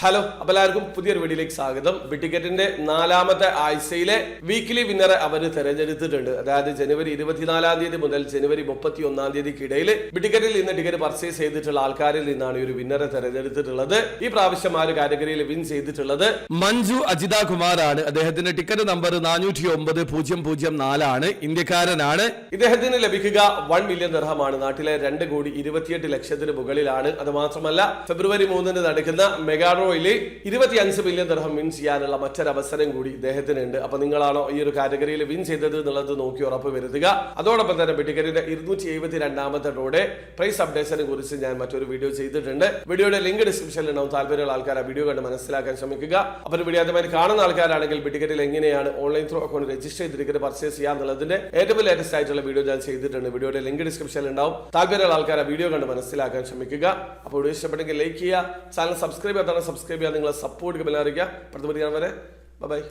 Hello, അപ്പോൾ എല്ലാവർക്കും പുതിയൊരു വീഡിയോയിലേക്ക് സ്വാഗതം. ബിറ്റിക്കറ്റിന്റെ നാലാമത്തെ ആഴ്ചയിലെ വീക്കിലി വിന്നറെ അവർ തെരഞ്ഞെടുത്തിട്ടുണ്ട്. അതായത് ജനുവരി 24 മുതൽ ജനുവരി 31 ബിറ്റിക്കറ്റിൽ ഇന്ന് ടിക്കറ്റ് പർച്ചേസ് ചെയ്തിട്ടുള്ള ആൾക്കാരിൽ നിന്നാണ് ഈ ഒരു വിന്നറെ തെരഞ്ഞെടുത്തിട്ടുള്ളത്. ഈ പ്രാവശ്യം ആ ഒരു കാറ്റഗറിയിൽ വിൻ ചെയ്തിട്ടുള്ളത് മഞ്ജു അജിത കുമാറാണ്. അദ്ദേഹത്തിന്റെ ടിക്കറ്റ് നമ്പർ 409,004 ആണ്. ഇന്ത്യക്കാരനാണ്. ഇദ്ദേഹത്തിന് ലഭിക്കുക 1 മില്യൺ ദിർഹമാണ്. നാട്ടിലെ 2,28 ലക്ഷത്തിന് മുകളിലാണ്. അത് മാത്രമല്ല ഫെബ്രുവരി 3 നടക്കുന്ന മെഗാ 25 മില്യൺ ദിർഹം വിൻ ചെയ്യാനുള്ള മറ്റൊരവസരം കൂടി ഇദ്ദേഹത്തിനുണ്ട്. അപ്പൊ നിങ്ങളാണോ ഈ ഒരു കാറ്റഗറിയിൽ വിൻ ചെയ്തത് എന്നുള്ളത് നോക്കി ഉറപ്പ് വരുത്തുക. അതോടൊപ്പം തന്നെ ബിറ്റിക്കറ്റിന്റെ 272ാമത്തെ ഡോയുടെ പ്രൈസ് അപ്ഡേഷനെ കുറിച്ച് ഞാൻ മറ്റൊരു വീഡിയോ ചെയ്തിട്ടുണ്ട്. വീഡിയോയുടെ ലിങ്ക് ഡിസ്ക്രിപ്ഷനിൽ ഉണ്ടാവും. താല്പര്യമുള്ള ആൾക്കാർ ആ വീഡിയോ കണ്ട് മനസ്സിലാക്കാൻ ശ്രമിക്കുക. അപ്പോൾ വീഡിയോ ആദ്യമായി കാണുന്ന ആൾക്കാരാണെങ്കിൽ ബിറ്റിക്കറ്റിൽ എങ്ങനെയാണ് ഓൺലൈൻ ത്രൂ അക്കൗണ്ട് രജിസ്റ്റർ ചെയ്ത് ടിക്കറ്റ് പർച്ചേസ് ചെയ്യാന്നുള്ളതിന്റെ ഏറ്റവും ലേറ്റസ്റ്റ് ആയിട്ടുള്ള വീഡിയോ ഞാൻ ചെയ്തിട്ടുണ്ട്. വീഡിയോയുടെ ലിങ്ക് ഡിസ്ക്രിപ്ഷനിൽ ഉണ്ടാവും. താല്പര്യമുള്ള ആൾക്കാർ ആ വീഡിയോ കണ്ട് മനസ്സിലാക്കാൻ ശ്രമിക്കുക. അപ്പോൾ വീഡിയോ ഇഷ്ടപ്പെട്ടെങ്കിൽ ലൈക്ക് ചെയ്യുക, ചാനൽ സബ്സ്ക്രൈബ് ചെയ്യാൻ സബ്സ്ക്രൈബ് ചെയ്യാൻ നിങ്ങളെ സപ്പോർട്ട് അറിയിക്കുക. അടുത്ത വീഡിയോ വരെ ബൈ.